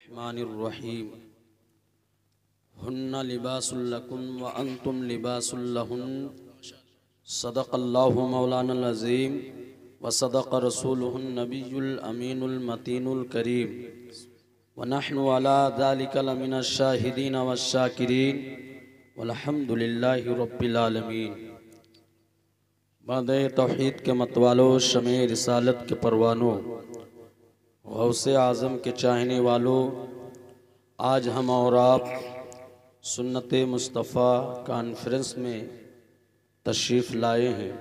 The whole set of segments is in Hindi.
बिस्मिल्लाहिर्रहमानिर्रहीम। हुन्ना लिबासुल लकुम व अंतुम लिबासुल लहुन। सदक़ल्लाहु मौलानल अज़ीम व सदक़ रसूलुहुन नबियुल अमीनुल मतीनुल करीम व नहनु अला ज़ालिका लमिनश शाहिदीन वश्शाकिरीन वल्हम्दुलिल्लाहि रब्बिल आलमीन। बादे तौहीद के मतवालों, शमे रिसालत के परवानों, गौसे आज़म के चाहने वालों, आज हम और आप सुन्नत मुस्तफ़ा कॉन्फ्रेंस में तशरीफ़ लाए हैं।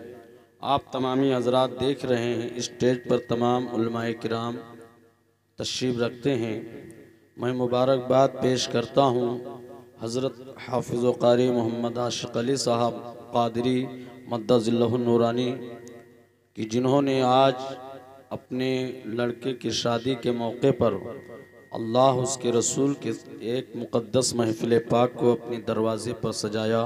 आप तमामी हज़रात देख रहे हैं, स्टेज पर तमाम उलमाए किराम तशरीफ़ रखते हैं। मैं मुबारकबाद पेश करता हूँ हज़रत हाफ़िज़ व क़ारी मोहम्मद आशिक़ अली साहब क़ादरी मद्दज़िल्लहुन नूरानी कि जिन्होंने आज अपने लड़के की शादी के मौके पर अल्लाह उसके रसूल के एक मुक़द्दस महफ़िल पाक को अपने दरवाज़े पर सजाया।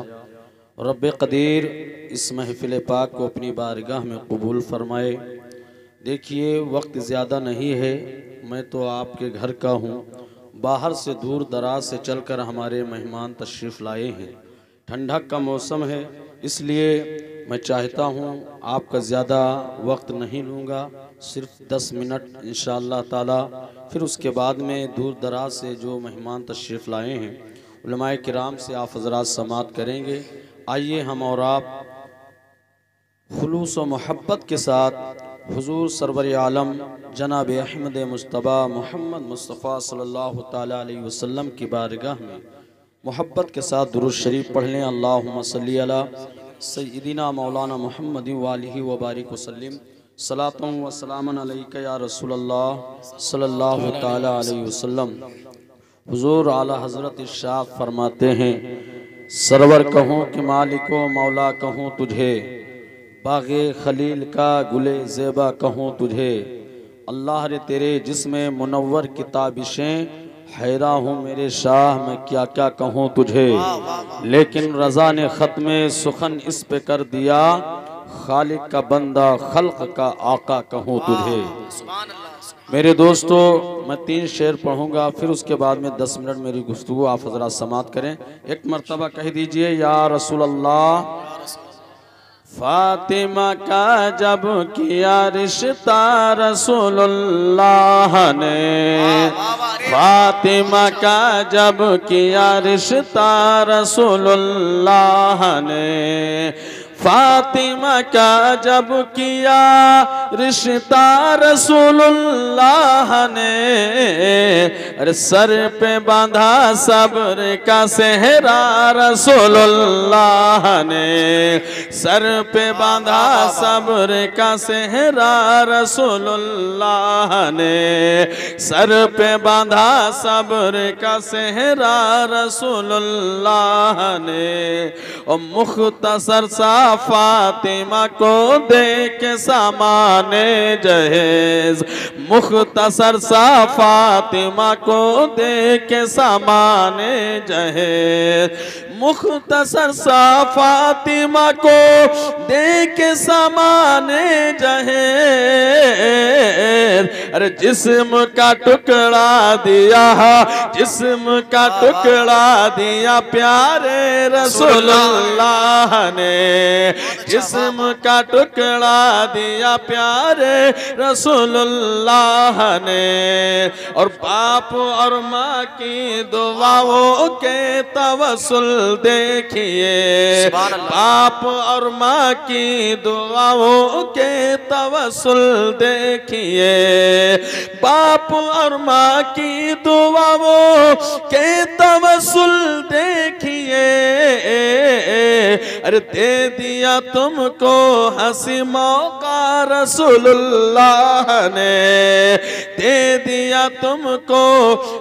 रब्बे क़दीर इस महफ़िल पाक को अपनी बारगाह में कबूल फ़रमाए। देखिए, वक्त ज़्यादा नहीं है, मैं तो आपके घर का हूँ, बाहर से दूर दराज से चलकर हमारे मेहमान तशरीफ़ लाए हैं। ठंडक का मौसम है, इसलिए मैं चाहता हूँ आपका ज़्यादा वक्त नहीं लूँगा, सिर्फ 10 मिनट इंशाअल्लाह ताला। फिर उसके बाद में दूर दराज से जो मेहमान तशरीफ़ लाए हैं उलमाए किराम से आप हज़रात समाअत करेंगे। आइए हम और आप खुलूस व मोहब्बत के साथ हुज़ूर सरवर आलम जनाब अहमद मुज्तबा मोहम्मद मुस्तफ़ा सल्लल्लाहु ताला अलैहि वसल्लम की बारगाह में मोहब्बत के साथ दुरूद शरीफ पढ़ लें। अल्लाहुम्मा सल्ली अला सय्यिदिना मौलाना मुहम्मद व आलिहि व बारिक वसल्लिम। सलातुन व सलामुन अलैका या रसूलल्लाह सल्लल्लाहु ताला अलैहि वसल्लम। हुज़ूर आला हज़रत इरशाद फरमाते हैं, सरवर कहूँ कि मालिको मौला कहूँ तुझे, बाग़े खलील का गुले ज़ेबा कहूँ तुझे। अल्लाह रे तेरे जिस्मे मुनव्वर की ताबिशें, हैरा हूँ मेरे शाह मैं क्या क्या कहूँ तुझे। लेकिन रज़ा ने ख़त्मे सुखन इस पे कर दिया, खालिक का बंदा खल्क़ का आका कहूँ तुझे। मेरे दोस्तों, मैं 3 शेर पढ़ूंगा, फिर उसके बाद में 10 मिनट मेरी गुफ्तगू आप हज़रात समाअत करें। एक मरतबा कह दीजिए, या रसूल अल्लाह। फातिमा का जब किया रिश्ता रसूलुल्लाह ने, फातिमा का जब किया रिश्ता रसूलुल्लाह ने, फातिमा का जब किया रिश्ता रसूलुल्लाह ने, अरे सर पे बांधा सब्र का सेहरा रसूलुल्लाह ने, सर पे बांधा सब्र का सेहरा रसूलुल्लाह ने, सर पे बांधा सब्र का सेहरा रसूलुल्लाह ने। और मुख्तसर सा फातिमा को दे के सामाने जहेज, मुख्तसर सा फातिमा को दे के सामाने जहेज, मुख्तसर सा फातिमा को दे के सामाने जहेज। अरे जिस्म का टुकड़ा दिया, जिस्म का टुकड़ा दिया प्यारे रसूलुल्लाह ने, जिस्म का टुकड़ा दिया प्यारे रसूलुल्लाह ने। और बाप और माँ की दुआओं के तवस्सुल देखिए, बाप और माँ की दुआओं के तवस्सुल देखिए, बाप और माँ की दुआओं के तवस्सुल देखिए। अरे दे दिया तुमको हंसी मौका रसूलुल्लाह ने, दे दिया तुमको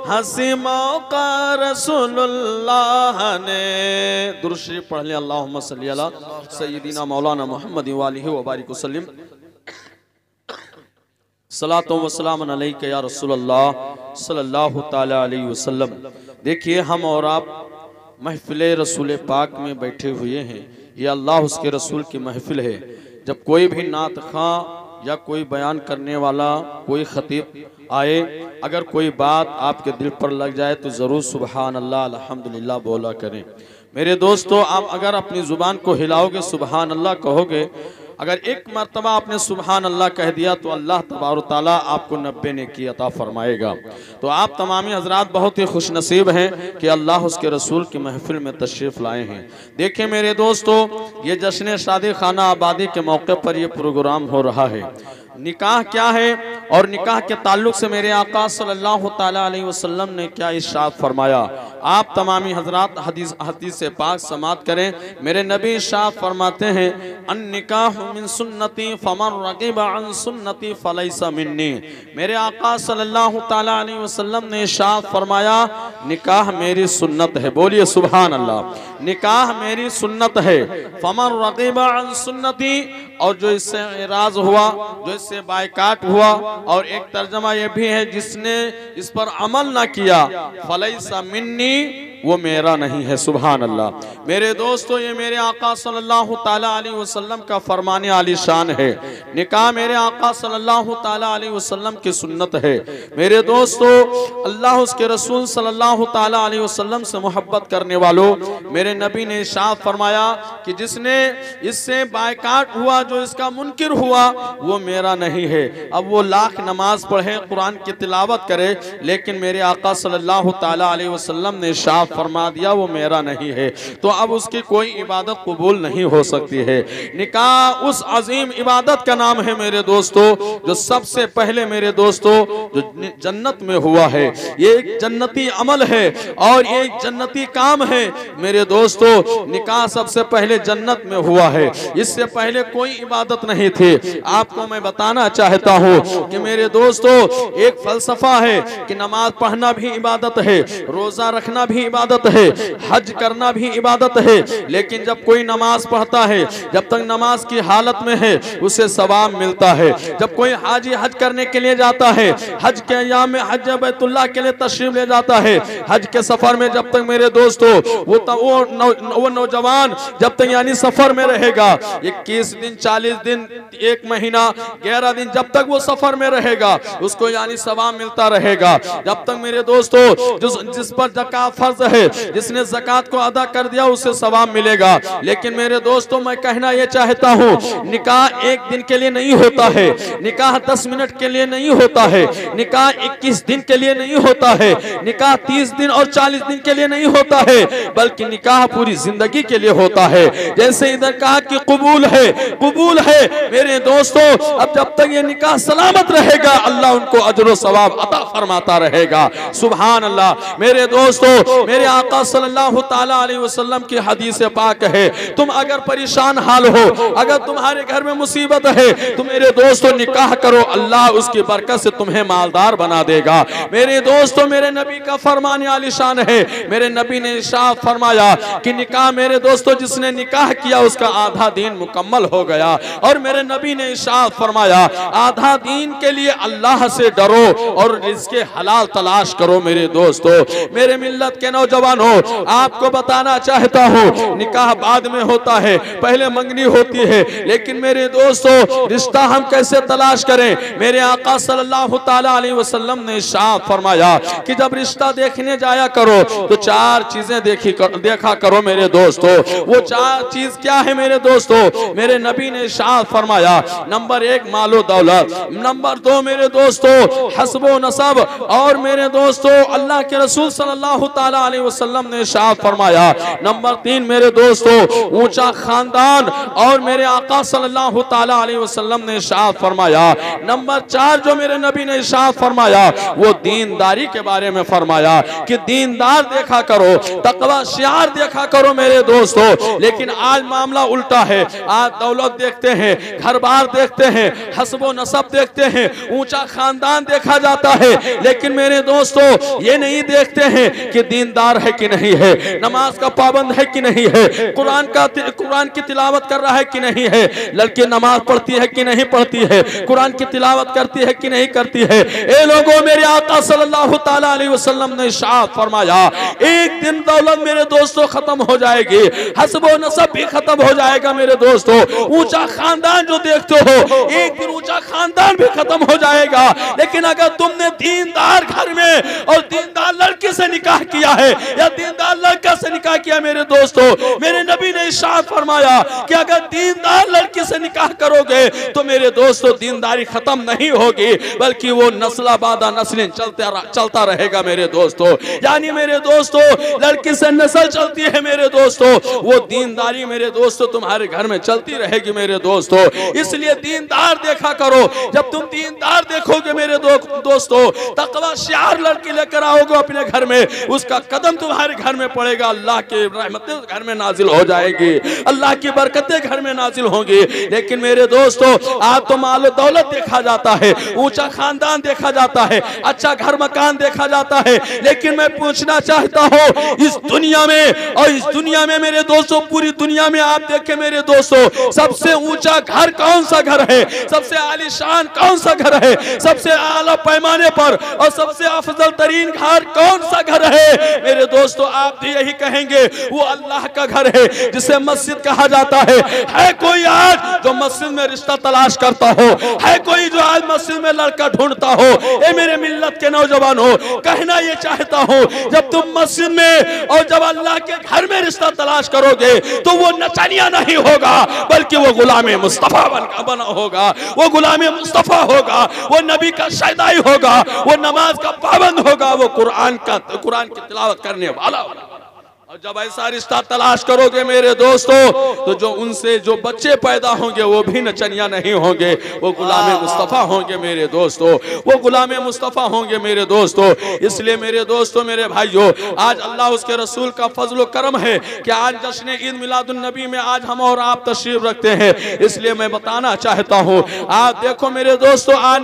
हंसी मौका रसूलुल्लाह ने। दुरूद शरीफ पढ़ लें। अल्लाहुम्मा सल्ली अला सय्यिदिना मौलाना मुहम्मद व आलिहि व बारिक वसल्लिम। सलातो व सलाम अलैका या रसूलल्लाह सल्लल्लाहु ताला अलैहि वसल्लम। देखिए, हम और आप महफिल रसूल पाक में बैठे हुए हैं। ये अल्लाह उसके रसूल की महफिल है। जब कोई भी नात खां या कोई बयान करने वाला कोई खतीब आए, अगर कोई बात आपके दिल पर लग जाए तो ज़रूर सुबहान अल्लाह अल्हम्दुलिल्लाह बोला करें। मेरे दोस्तों, आप अगर अपनी ज़ुबान को हिलाओगे, सुबहान अल्लाह कहोगे, अगर एक मर्तबा आपने सुबहान अल्लाह कह दिया तो अल्लाह तबारक तआला आपको 90 नेकी अता फरमाएगा। तो आप तमामी हजरात बहुत ही खुश नसीब हैं कि अल्लाह उसके रसूल की महफिल में तशरीफ़ लाए हैं। देखें मेरे दोस्तों, ये जश्न शादी खाना आबादी के मौके पर ये प्रोग्राम हो रहा है। निकाह क्या है और निकाह के ताल्लुक से मेरे आका सल्लल्लाहु ताला अलैहि वसल्लम ने क्या इरशाद फरमाया, आप तमामी हजरात हदीस से पाक समात करें। मेरे नबी इरशाद फरमाते हैं, अन निकाह मिन सुन्नती फमन रगिबा अन सुन्नती फलैसा मिन्नी। मेरे आका सल्लल्लाहु ताला अलैहि वसल्लम ने इरशाद फरमाया, निकाह मेरी सुन्नत है। बोलिए सुभान अल्लाह। निकाह मेरी सुन्नत है। फमन रगिबा अन सुन्नती, और जो इससे इराज हुआ, जो इससे बायकाट हुआ, और एक तर्जमा यह भी है जिसने इस पर अमल ना किया, फलैसा मिन्नी, वो मेरा नहीं है। सुभान अल्लाह। मेरे दोस्तों, ये मेरे आका सल्लल्लाहु ताला अलैहि वसल्लम का फरमाने आली शान है। निकाह मेरे आका सल्लल्लाहु ताला अलैहि वसल्लम की सुन्नत है। मेरे दोस्तों, अल्लाह उसके रसूल सल्लल्लाहु ताला अलैहि वसल्लम से मोहब्बत करने वालों, मेरे नबी ने इरशाद फरमाया कि जिसने इससे बायकाट हुआ, जो इसका मुनकिर हुआ, वो मेरा नहीं है। अब वो लाख नमाज पढ़े, कुरान की तिलावत करे, लेकिन मेरे आका सल्लल्लाहु ताला अलैहि वसल्लम ने इरशाद फरमा दिया वो मेरा नहीं है, तो अब उसकी कोई इबादत कबूल नहीं हो सकती है। निकाह उस अजीम इबादत का नाम है मेरे दोस्तों, जो सबसे पहले मेरे दोस्तों जो जन्नत में हुआ है। ये एक जन्नती अमल है और ये एक जन्नती काम है मेरे दोस्तों। निकाह सबसे पहले जन्नत में हुआ है, इससे पहले कोई इबादत नहीं थी। आपको मैं बताना चाहता हूँ कि मेरे दोस्तों, एक फलसफा है कि नमाज पढ़ना भी इबादत है, रोजा रखना भी इबादत है, हज करना भी इबादत है, लेकिन जब कोई नमाज पढ़ता है, जब तक नमाज की हालत में है, उसे सवाब मिलता है। जब कोई हाजी हज करने के लिए जाता है, हज के अय्याम में हज बैतुल्लाह के लिए तशरीफ ले जाता है, हज के सफर में जब तक मेरे दोस्तों वो नौजवान जब तक यानी सफर में रहेगा, 21 दिन 40 दिन 1 महीना 11 दिन, जब तक वो सफर में रहेगा, उसको यानी सवाब मिलता रहेगा। जब तक मेरे दोस्तों जिस पर ज़कात फर्ज है, जिसने ज़कात को अदा कर दिया, उसे सवाब मिलेगा। लेकिन मेरे दोस्तों, मैं कहना यह चाहता हूँ, निकाह 1 दिन के लिए नहीं होता है, निकाह 10 मिनट के लिए नहीं होता है, निकाह 21 दिन के लिए नहीं होता है, निकाह 30 दिन और 40 दिन के लिए नहीं होता है, बल्कि निकाह पूरी जिंदगी के लिए होता है। जैसे इधर कहा कि कबूल है, कबूल है मेरे दोस्तों। अब जब तक ये निकाह सलामत रहेगा, अल्लाह उनको अजर सवाब अता फरमाता रहेगा। सुभान अल्लाह। मेरे दोस्तों, मेरे आका सल्लल्लाहु ताला अलैहि वसल्लम की हदीस पाक है, तुम अगर परेशान हाल हो, अगर तुम्हारे घर में मुसीबत है, तो मेरे दोस्तों निकाह करो, अल्लाह उसकी बरकत से तुम्हें मालदार बना देगा। मेरे दोस्तों, मेरे नबी का फरमाने वाली शान है। मेरे नबी ने इरशाद फरमाया कि निकाह मेरे दोस्तों, जिसने निकाह किया उसका आधा दीन मुकम्मल हो गया। और मेरे नबी ने इरशाद फरमाया, आधा दीन के लिए अल्लाह से डरो और रिज़्क़े हलाल तलाश करो। मेरे दोस्तों, मेरे मिल्लत के नौजवानों, आपको बताना चाहता हूँ, निकाह बाद में होता है, पहले मंगनी होती है। लेकिन मेरे दोस्तों, रिश्ता हम कैसे तलाश करें? मेरे आका सल्लल्लाहु ताला अलैहि वसल्लम ने इरशाद फरमाया कि जब रिश्ता देखने जाया करो तो 4 चीजें देखा करो मेरे दोस्तों। वो 4 चीज क्या है मेरे दोस्तों? मेरे नबी ने इरशाद फरमाया, नंबर 1 मालो दौलत, नंबर 2 मेरे दोस्तों हस्बो नसब, और मेरे दोस्तों अल्लाह के रसूल सल्लल्लाहु ताला अलैहि वसल्लम ने इरशाद फरमाया, नंबर 3 मेरे दोस्तों ऊंचा खानदान, और मेरे आका सल्लल्लाहु ताला अलैहि वसल्लम ने इरशाद फरमाया, नंबर 4 जो मेरे नबी ने इरशाद फरमाया वो दीनदारी के बारे में फरमाया कि दीनदार देखा करो, तकवा शियार देखा करो मेरे दोस्तों। लेकिन आज मामला उल्टा है, आज दौलत देखते हैं, घर बार देखते हैं, हस्बो नसब देखते हैं, ऊंचा खानदान देखा जाता है, लेकिन मेरे दोस्तों ये नहीं देखते हैं कि दीनदार दीनदार है कि नहीं है, नमाज का पाबंद है कि नहीं है, कुरान की तिलावत कर रहा है कि नहीं है, लड़की नमाज पढ़ती है कि नहीं पढ़ती है, कुरान की तिलावत करती है कि नहीं करती है। ए लोगों, मेरे आका सल्लल्लाहु ताला अलैहि वसल्लम ने इरशाद फरमाया, एक दिन दौलत मेरे दोस्तों खत्म हो जाएगी, हस्ब नसब भी खत्म हो जाएगा मेरे दोस्तों, ऊंचा खानदान जो देखते हो एक दिन ऊंचा खानदान भी खत्म हो जाएगा। लेकिन अगर तुमने दीनदार घर में और दीनदार लड़के से निकाह किया है या दीनदार लड़का से निकाह किया, मेरे दोस्तों, मेरे नबी ने इरशाद फरमाया कि अगर दीनदार लड़की से निकाह करोगे तो मेरे दोस्तों दीनदारी खत्म नहीं होगी, बल्कि वो नस्ल बादा नस्लें चलता रहेगा मेरे दोस्तों। यानी मेरे दोस्तों, लड़की से नस्ल चलती है मेरे दोस्तों, वो दीनदारी मेरे दोस्तों तुम्हारे घर में चलती रहेगी मेरे दोस्तों। इसलिए दीनदार देखा करो। जब तुम दीनदार देखोगे मेरे दोस्तों, तकवा शियार लड़की लेकर आओगे अपने घर में, उसका कदम तुम्हारे घर में पड़ेगा, अल्लाह की रहमतें घर में नाजिल हो जाएगी, अल्लाह की बरकतें घर में नाजिल होंगी। लेकिन मेरे दोस्तों, आज तो माल दौलत देखा जाता है, ऊंचा खानदान देखा जाता है, अच्छा घर मकान देखा जाता है, लेकिन मैं पूछना चाहता हूं, इस दुनिया में और इस दुनिया में मेरे दोस्तों, पूरी दुनिया में आप देखें मेरे दोस्तों, सबसे ऊंचा घर कौन सा घर है, सबसे आलीशान कौन सा घर है, सबसे आला पैमाने पर और सबसे अफजल तरीन घर कौन सा घर है मेरे दोस्तों? आप भी यही कहेंगे, वो अल्लाह का घर है जिसे मस्जिद कहा जाता है। है कोई आज जो मस्जिद में रिश्ता तलाश करता हो? है कोई जो आज मस्जिद में लड़का ढूंढता हो? ए मेरे मिल्लत के नौजवानों, कहना ये चाहता हूं, जब तुम मस्जिद में और जब अल्लाह के घर में रिश्ता तलाश करोगे तो वो नचनिया नहीं होगा, बल्कि वो गुलाम मुस्तफा बना होगा, वो गुलाम मुस्तफा होगा, वो नबी का शहदाई होगा, वो नमाज का पाबंद होगा, वो कुरान की तिलावत करने वाला होगा। और जब ऐसा रिश्ता तलाश करोगे मेरे दोस्तों, तो जो उनसे जो बच्चे पैदा होंगे वो भी नचनिया नहीं होंगे, वो गुलाम मुस्तफ़ा होंगे मेरे दोस्तों, वो गुलाम मुस्तफ़ा होंगे मेरे दोस्तों। इसलिए मेरे दोस्तों, मेरे भाइयों, आज अल्लाह उसके रसूल का फजल करम है कि आज जश्न ईद मिलादुन नबी में आज हम और आप तशरीफ रखते हैं। इसलिए मैं बताना चाहता हूँ, आप देखो मेरे दोस्तों, आज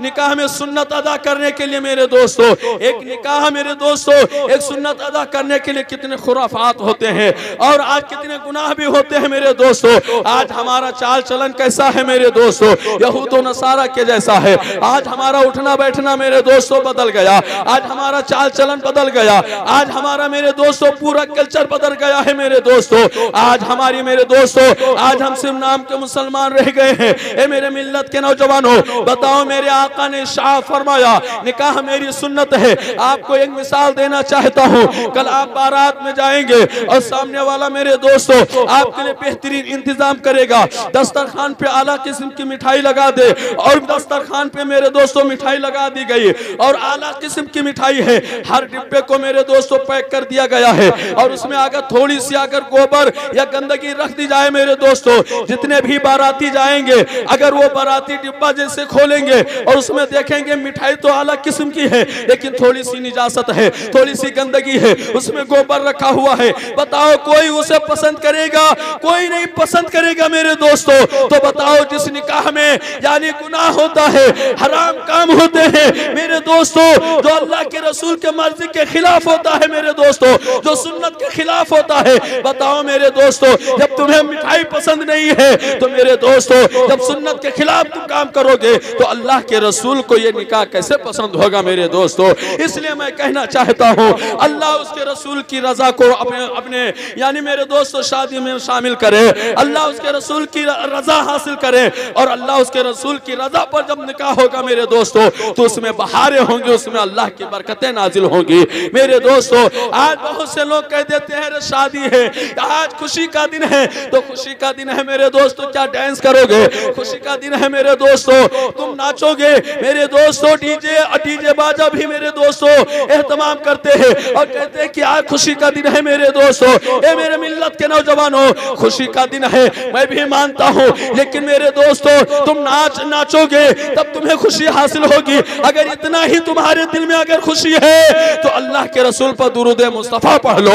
निकाह में सुन्नत अदा करने के लिए मेरे दोस्तों, एक निकाह मेरे दोस्तों, एक सुन्नत अदा करने के लिए कितने खुराफात होते हैं और आज कितने गुनाह भी होते हैं मेरे दोस्तों। आज हमारा चाल चलन कैसा है मेरे दोस्तों? यहूद व नसारा के जैसा है। आज हमारा उठना बैठना मेरे दोस्तों बदल गया, आज हमारा चाल चलन बदल गया, आज हमारा मेरे दोस्तों पूरा कल्चर बदल गया है मेरे दोस्तों। आज हमारी मेरे दोस्तों, आज हम सिर्फ नाम के मुसलमान रह गए हैं। ए मेरे मिल्लत के नौजवानों, बताओ, मेरे आका ने इरशाद फरमाया, निकाह मेरी सुन्नत है। आपको एक मिसाल देना चाहता हूँ, कल आप बारात में जाएंगे और सामने वाला मेरे दोस्तों आपके लिए बेहतरीन इंतजाम करेगा, दस्तरखान पे आला किस्म की मिठाई लगा दे, और दस्तरखान पे मेरे दोस्तों मिठाई लगा दी गई और आला किस्म की मिठाई है, हर डिब्बे को मेरे दोस्तों पैक कर दिया गया है, और उसमें अगर थोड़ी सी अगर गोबर या गंदगी रख दी जाए मेरे दोस्तों, जितने भी बाराती जाएंगे, अगर वो बाराती डिब्बा जैसे खोलेंगे और उसमें देखेंगे मिठाई तो आला किस्म की है, लेकिन थोड़ी सी निजासत है, थोड़ी सी गंदगी है, उसमें गोबर रखा हुआ है, बताओ कोई उसे पसंद करेगा? कोई नहीं पसंद करेगा मेरे दोस्तों। तो बताओ, जिस निकाह में यानी गुनाह होता है, हराम काम होते हैं मेरे दोस्तों, जो अल्लाह के रसूल के मर्जी के खिलाफ होता है मेरे दोस्तों, जो सुन्नत के खिलाफ होता है, बताओ मेरे दोस्तों, जब तुम्हें मिठाई पसंद नहीं है तो मेरे दोस्तों, जब सुन्नत के खिलाफ तुम काम करोगे तो अल्लाह के रसूल को यह निकाह कैसे पसंद होगा मेरे दोस्तों? इसलिए मैं कहना चाहता हूं, अल्लाह उसके रसूल की रजा को अपने यानी मेरे दोस्तों शादी में शामिल करे, अल्लाह उसके रसूल की रजा हासिल करे, और अल्लाह उसके रसूल की रजा पर जब निकाह होगा मेरे दोस्तों, तो उसमें बहारें होंगी, उसमें अल्लाह की बरकतें नाजिल होंगी मेरे दोस्तों। आज बहुत से लोग कह देते हैं शादी है, आज खुशी का दिन है, तो खुशी का दिन है मेरे दोस्तों, क्या डांस करोगे? खुशी का दिन है मेरे दोस्तों, तुम नाचोगे मेरे दोस्तों, डीजे बाजा भी मेरे दोस्तों एहतमाम करते हैं और कहते हैं कि आज खुशी का दिन है मेरे दोस्तों, ए मेरे मिल्लत के नौजवानों, खुशी का दिन है, मैं भी मानता हूँ। लेकिन मेरे दोस्तों, तुम नाचोगे तब तुम्हें खुशी हासिल होगी। अगर इतना ही तुम्हारे दिल में अगर खुशी है तो अल्लाह के रसूल पर दुरूद मुस्तफा पढ़ लो।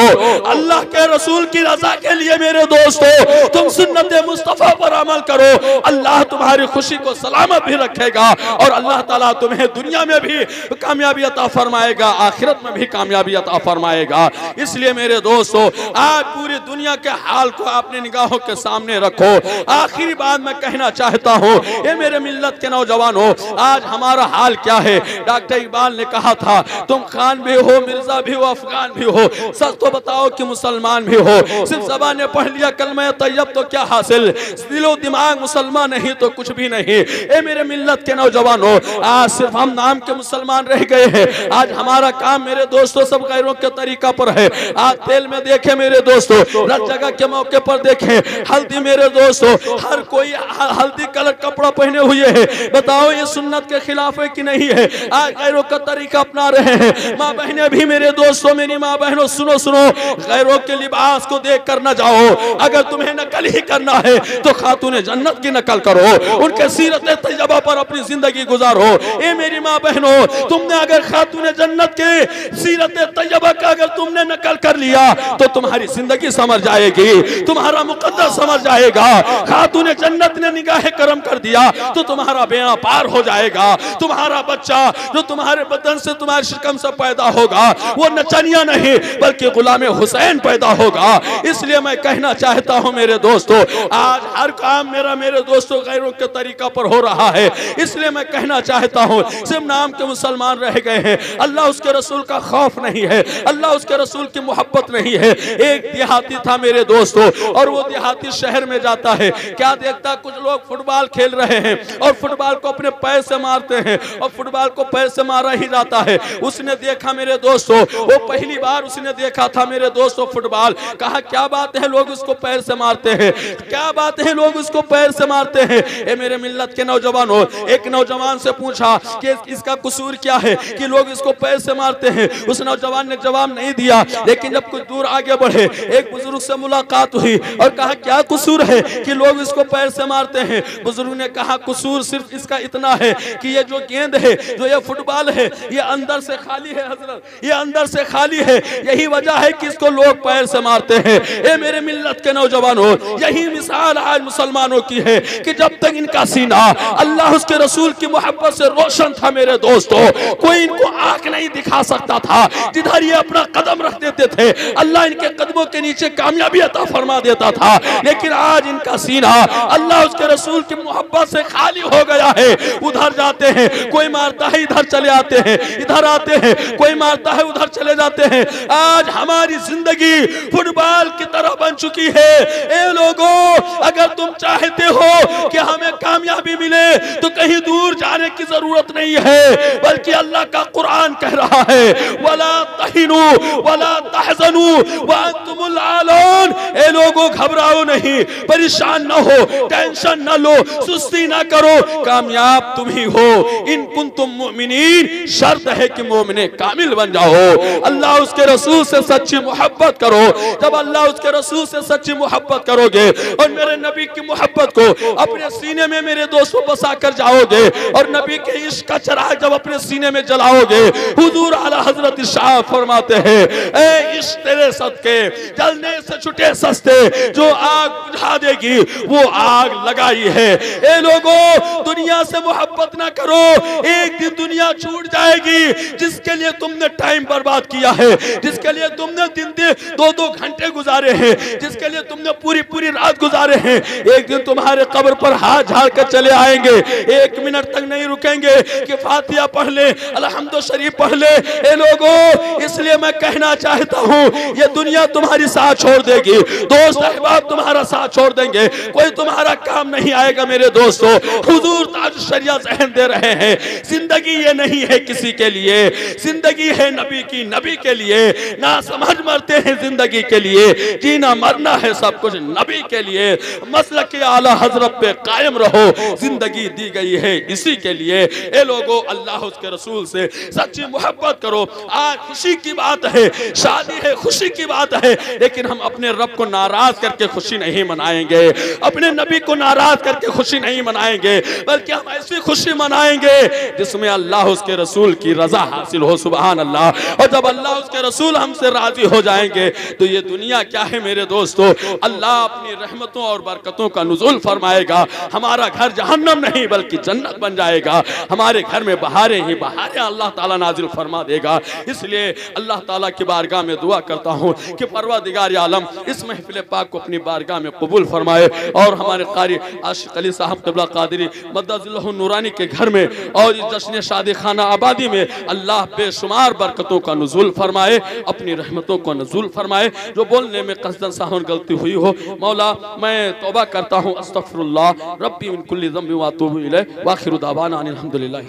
अल्लाह के रसूल की रजा के लिए मेरे दोस्तों तुम सुन्नत मुस्तफा पर अमल करो। अल्लाह तुम्हारी खुशी को सलामत भी रखेगा और अल्लाह ताला तुम्हें दुनिया में भी कामयाबी अता फरमाएगा, आखिरत में भी कामयाबी अता फरमाएगा। इसलिए मेरे दोस्तों, आज पूरी दुनिया के हाल को अपनी निगाहों के सामने रखो। आखिरी बात मैं कहना चाहता हूँ, ये मेरे मिल्लत के नौजवानों, आज हमारा हाल क्या है? डॉक्टर इकबाल ने कहा था, तुम खान भी हो, मिर्जा भी हो, अफगान भी हो, सच तो बताओ कि मुसलमान भी हो। सिर्फ ज़बान ने पढ़ लिया कलमा तैयब तो क्या हासिल, दिलो दिमाग मुसलमान नहीं तो कुछ भी नहीं। ए मेरे मिल्लत के नौजवानों, आज सिर्फ हम नाम के मुसलमान रह गए हैं। आज हमारा काम मेरे दोस्तों सब गैरों के तरीका पर है। आज तेल में देखे मेरे दोस्तों, रत जगह के मौके पर देखे हल्दी, मेरे दोस्तों हर कोई हल्दी कलर कपड़ा पहने हुए है। बताओ ये सुन्नत के खिलाफ है कि नहीं है? आज गैरों का तरीका अपना रहे हैं। माँ बहने भी मेरे दोस्तों, मेरी माँ बहनों सुनो सुनो, गैरों के लिबास को देख कर न जाओ। अगर तुम्हें नकल ही करना है तो खातून जन्नत की नकल करो, उनके सीरत तैयबा पर अपनी जिंदगी गुजारो। ए मेरी माँ बहनों, तुमने अगर खातून जन्नत के सीरत तैयबा का अगर तुमने नकल कर लिया तो तुम्हारी जिंदगी समझ जाएगी, तुम्हारा मुकद्दर समझ जाएगा। खातून जन्नत ने निगाह करम कर दिया तो तुम्हारा बेड़ा पार हो जाएगा। तुम्हारा बच्चा जो तुम्हारे बदन से तुम्हारे शिकम से पैदा होगा वो नचनिया नहीं बल्कि गुलाम हुसैन पैदा होगा। इसलिए मैं कहना चाहता हूं मेरे दोस्तों, आज हर काम मेरे दोस्तों गैरों के तरीका पर हो रहा है। इसलिए मैं कहना चाहता हूं, सिर्फ नाम के मुसलमान रह गए हैं, अल्लाह उसके रसूल का खौफ नहीं है, अल्लाह उसके रसूल की मोहब्बत नहीं है। एक देहाती था मेरे दोस्तों, और वो देहाती शहर में जाता है, क्या देखता कुछ लोग फुटबॉल खेल रहे हैं और फुटबॉल को अपने पैर से मारते हैं और फुटबॉल को पैर से मारा ही जाता है। उसने देखा मेरे दोस्तों, वो पहली बार उसने देखा था मेरे दोस्तों फुटबॉल। कहा क्या बात है लोग उसको पैर से मारते हैं, क्या बात है लोग उसको पैर से मारते हैं। ए मेरे मिल्लत के नौजवानों, एक नौजवान से पूछा कि इसका कसूर क्या है कि लोग इसको पैर से मारते हैं। उस नौजवान ने जवाब नहीं दिया, लेकिन जब कुछ दूर आगे बढ़े एक बुजुर्ग से मुलाकात हुई और कहा क्या कसूर है कि लोग इसको पैर से मारते हैं। बुजुर्ग ने कहा कसूर सिर्फ इसका इतना है कि ये जो गेंद है, जो ये फुटबॉल है, ये अंदर से खाली है हजरत, ये अंदर से खाली है, यही वजह है कि इसको लोग पैर से मारते हैं। ए मेरे मिल्लत के नौजवानों, यही मिसाल आज मुसलमानों की है कि जब तक इनका सीना अल्लाह उसके रसूल की मोहब्बत से रोशन था मेरे दोस्तों, कोई इनको आंख नहीं दिखा सकता था। जिधर ये अपना कदम रख देते थे अल्लाह इनके कदमों के नीचे कामयाबी अता फरमा देता था। लेकिन आज इनका सीना अल्लाह उसके रसूल की मोहब्बत से खाली हो गया है। उधर जाते हैं कोई मारता है, इधर चले आते हैं, इधर आते हैं कोई मारता है, उधर चले जाते हैं। आज हमारी जिंदगी फुटबॉल की तरह बन चुकी है। ए लोगों, अगर तुम चाहते हो कि हमें कामयाबी मिले तो कहीं दूर जाने की जरूरत नहीं है, बल्कि अल्लाह का कुरान कह रहा है वला तहिनु वला तहजनु व अंतुमुल आलून। ए लोगों, घबराओ नहीं, परेशान ना हो, टेंशन ना लो, सुस्ती ना करो, कामयाब तुम ही हो। इन कुंतुम मुमिनीन, शर्त है कि मोमिने कामिल बन जाओ। अल्लाह उसके रसूल से सच्ची मोहब्बत करो। जब अल्लाह उसके रसूल से सच्ची मोहब्बत करोगे और मेरे नबी की मोहब्बत को अपने सीने में मेरे दोस्तों बसा कर जाओगे और नबी के इश्क का चिराग जब अपने सीने में जलाओगे, हुजूर आला हजरत शाह फरमाते हैं, ए इश्क तेरे सदके जलने से छुटे सस्ते, जो आग बुझा देगी वो आग लगाई है। ए लोगों, दुनिया से मोहब्बत ना करो, एक दिन दुनिया छूट जाएगी। जिसके लिए तुमने टाइम बर्बाद किया है, जिसके लिए तुमने दिन 2-2 घंटे गुजारे हैं, जिसके लिए तुमने पूरी रात गुजारे हैं, एक दिन तुम्हारे कब्र पर हाथ झाड़ कर चले आएंगे। 1 मिनट तक नहीं रुकेंगे कि फातिहा पढ़ ले, अलहम्दुलिल्लाह शरीफ पढ़ ले। ए लोगों, इसलिए मैं कहना चाहता हूँ, ये दुनिया तुम्हारी साथ छोड़ देगी, दोस्त अहबाब तुम्हारा साथ छोड़ देंगे, कोई तुम्हारा काम नहीं आएगा। मेरे दोस्तों, हुजूर ताज शरिया ज़हन दे रहे हैं, जिंदगी ये नहीं है किसी के लिए, जिंदगी है नबी की, नबी के लिए। ना समझ मरते हैं जिंदगी के लिए, जीना मरना है सब कुछ नबी के लिए। मसलक के आला हजरत पे कायम रहो, जिंदगी दी गई है इसी के लिए। ए लोगों, अल्लाह उसके रसूल से सच्ची मोहब्बत करो। आज खुशी की बात है, शादी है, खुशी की बात है, लेकिन हम अपने रब को नाराज करके खुशी नहीं मनाएंगे, अपने नबी को नाराज करके खुशी नहीं मनाएंगे, बल्कि हम ऐसी खुशी मनाएंगे जिसमें अल्लाह उसके रसूल की रजा हासिल हो। सुभान अल्लाह। और जब अल्लाह उसके रसूल हमसे राजी हो जाएंगे तो ये दुनिया क्या है मेरे दोस्तों, अल्लाह अपनी रहमतों और बरकतों का नुज़ूल फरमाएगा। हमारा घर जहन्नम नहीं बल्कि जन्नत बन जाएगा। हमारे घर में बहारें ही बहारें अल्लाह ताला नाजिल फरमा देगा। इसलिए अल्लाह ताला की बारगाह में दुआ करता हूँ कि परवरदिगार आलम इस महफिल पाक को अपनी बारगाह में कबूल फरमाए और हमारे कारी आशिक अली साहब क़िबला क़ादिरी मद्दज़िल्लहु नूरानी के घर में और इस जश्न शादी खाना आबादी में अल्लाह बेशुमार बरकतों का नुज़ूल फरमाए, अपनी रहमतों को नुज़ूल फरमाए। जो बोलने में कसदन साहन गलती हुई हो मौला मैं तौबा करता हूँ, अस्तग़फिरुल्लाह रब्बी मिन कुल्लि ज़ंबि व अतूबु इलैहि व आखिरु दावाना अनिल हम्दुलिल्लाह।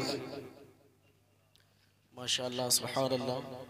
माशाअल्लाह सुभान अल्लाह।